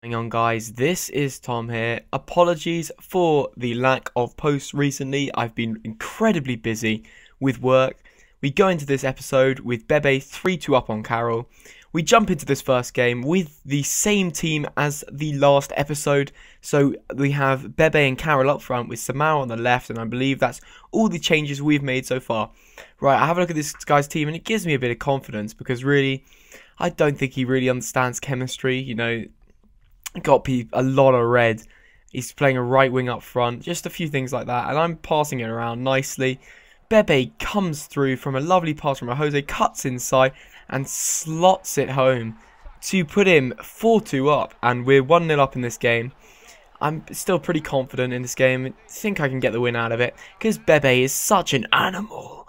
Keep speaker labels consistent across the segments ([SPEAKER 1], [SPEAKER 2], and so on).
[SPEAKER 1] Hang on guys, this is Tom here. Apologies for the lack of posts recently. I've been incredibly busy with work. We go into this episode with Bebe 3-2 up on Carroll. We jump into this first game with the same team as the last episode. So we have Bebe and Carroll up front with Samara on the left, and I believe that's all the changes we've made so far. Right, I have a look at this guy's team and it gives me a bit of confidence because really, I don't think he really understands chemistry, you know. Got a lot of red. He's playing a right wing up front. Just a few things like that. And I'm passing it around nicely. Bebe comes through from a lovely pass from Jose. Cuts inside and slots it home to put him 4-2 up. And we're 1-0 up in this game. I'm still pretty confident in this game. I think I can get the win out of it. Because Bebe is such an animal.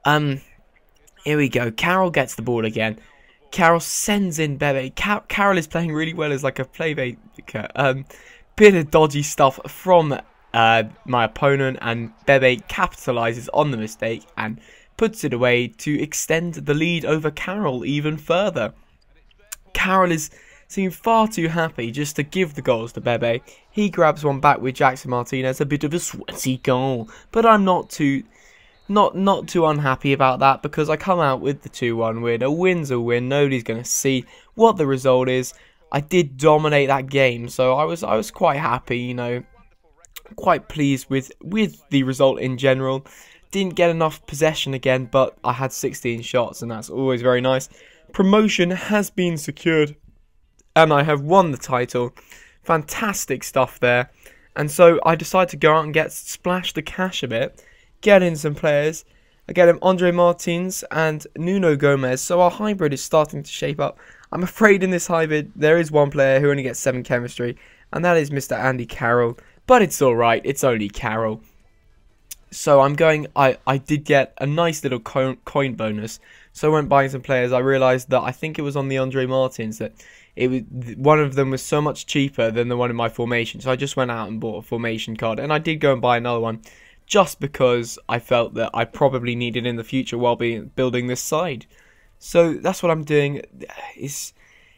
[SPEAKER 1] Here we go. Carroll gets the ball again. Carroll sends in Bebe. Carroll is playing really well as like a playmaker. Bit of dodgy stuff from my opponent, and Bebe capitalises on the mistake and puts it away to extend the lead over Carroll even further. Carroll is seeming far too happy just to give the goals to Bebe. He grabs one back with Jackson Martinez, a bit of a sweaty goal, but I'm not too unhappy about that because I come out with the 2-1 win. A win's a win. Nobody's going to see what the result is. I did dominate that game, so I was quite happy, you know, quite pleased with the result in general. Didn't get enough possession again, but I had 16 shots, and that's always very nice. Promotion has been secured, and I have won the title. Fantastic stuff there. And so I decided to go out and splash the cash a bit. Get in some players. I get him Andre Martins and Nuno Gomez. So our hybrid is starting to shape up. I'm afraid in this hybrid there is one player who only gets 7 chemistry, and that is Mr. Andy Carroll. But it's alright, it's only Carroll. So I'm going, I did get a nice little coin bonus. So I went buying some players. I realised that I think it was on the Andre Martins that one of them was so much cheaper than the one in my formation. So I just went out and bought a formation card, and I did go and buy another one, just because I felt that I probably needed in the future while building this side. So that's what I'm doing. It's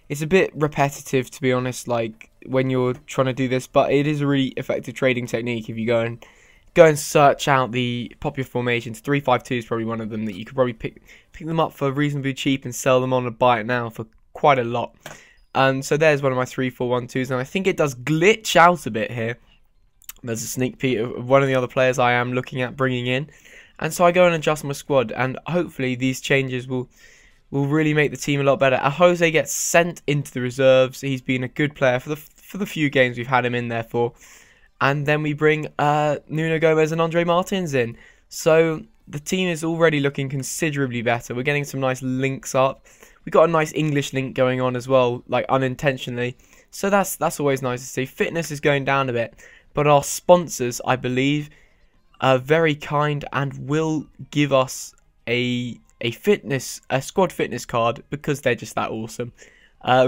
[SPEAKER 1] a bit repetitive, to be honest, like when you're trying to do this, but it is a really effective trading technique if you go and search out the popular formations. 3-5-2 is probably one of them that you could probably pick them up for reasonably cheap and sell them on a buy it now for quite a lot. So there's one of my 3-4-1-2s, and I think it does glitch out a bit here. There's a sneak peek of one of the other players I am looking at bringing in. And so I go and adjust my squad, and hopefully these changes will really make the team a lot better. Jose gets sent into the reserves. He's been a good player for the few games we've had him in there for. And then we bring Nuno Gomez and Andre Martins in. So the team is already looking considerably better. We're getting some nice links up. We've got a nice English link going on as well, like unintentionally. So that's always nice to see. Fitness is going down a bit. But our sponsors, I believe, are very kind and will give us a squad fitness card because they're just that awesome.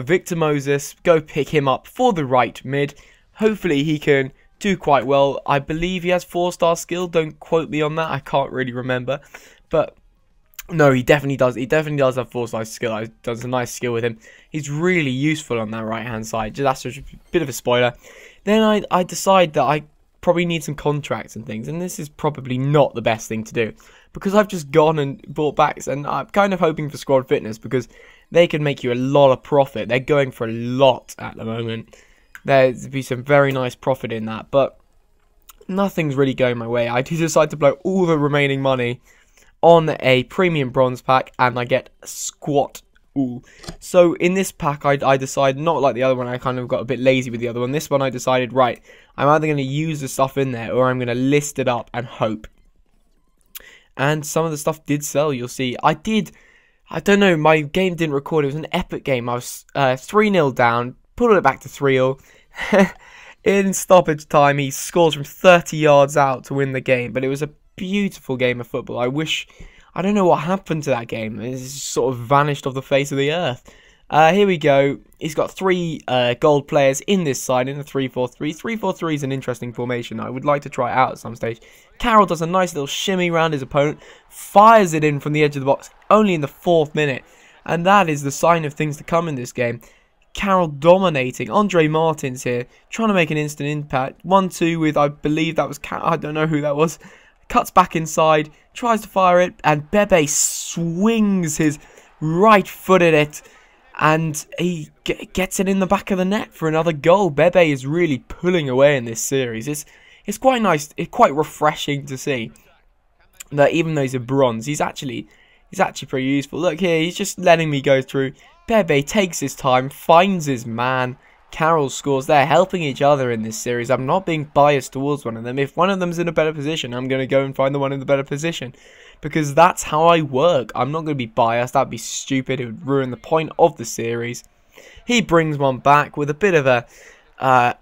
[SPEAKER 1] Victor Moses, go pick him up for the right mid. Hopefully he can do quite well. I believe he has 4-star skill. Don't quote me on that. I can't really remember. But no, he definitely does. He definitely does have 4-star skill. Does a nice skill with him. He's really useful on that right-hand side. That's just a bit of a spoiler. Then I decide that I probably need some contracts and things, and this is probably not the best thing to do because I've just gone and bought backs, and I'm kind of hoping for squad fitness because they can make you a lot of profit. They're going for a lot at the moment. There'd be some very nice profit in that, but nothing's really going my way. I do decide to blow all the remaining money on a premium bronze pack, and I get squat. Ooh. So in this pack I decide, not like the other one, I kind of got a bit lazy with the other one. This one I decided, right, I'm either going to use the stuff in there or I'm going to list it up and hope. And some of the stuff did sell, you'll see. I don't know, my game didn't record. It was an epic game. I was 3-0 down, pulled it back to 3-0. In stoppage time, he scores from 30 yards out to win the game. But it was a beautiful game of football. I don't know what happened to that game. It's sort of vanished off the face of the earth. Here we go. He's got 3 gold players in this side in the 3-4-3. 3-4-3 is an interesting formation. I would like to try it out at some stage. Carroll does a nice little shimmy around his opponent. Fires it in from the edge of the box only in the 4th minute. And that is the sign of things to come in this game. Carroll dominating. Andre Martin's here, trying to make an instant impact. 1-2 with, I believe that was Carroll. I don't know who that was. Cuts back inside, tries to fire it, and Bebe swings his right foot at it, and he gets it in the back of the net for another goal. Bebe is really pulling away in this series. It's quite nice. It's quite refreshing to see that even though he's a bronze, he's actually pretty useful. Look here, he's just letting me go through. Bebe takes his time, finds his man. Carroll scores. They're helping each other in this series. I'm not being biased towards one of them. If one of them's in a better position, I'm going to go and find the one in the better position, because that's how I work. I'm not going to be biased. That'd be stupid. It would ruin the point of the series. He brings one back with a bit of a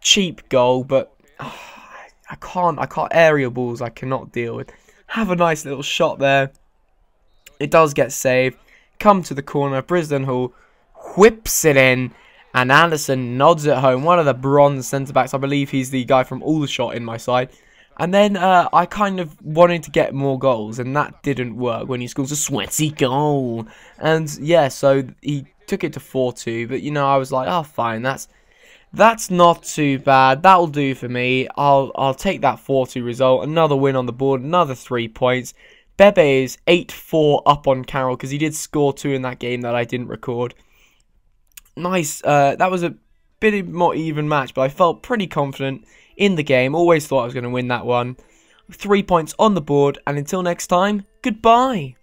[SPEAKER 1] cheap goal, but I can't aerial balls I cannot deal with. Have a nice little shot there. It does get saved. Come to the corner. Brisbane Hall whips it in. And Anderson nods it home. One of the bronze centre-backs. I believe he's the guy from Aldershot in my side. And then I kind of wanted to get more goals. And that didn't work when he scores a sweaty goal. And yeah, so he took it to 4-2. But, you know, I was like, oh, fine. That's not too bad. That'll do for me. I'll take that 4-2 result. Another win on the board. Another 3 points. Bebe is 8-4 up on Carroll, because he did score 2 in that game that I didn't record. Nice. That was a bit more even match, but I felt pretty confident in the game. Always thought I was going to win that one. 3 points on the board, and until next time, goodbye.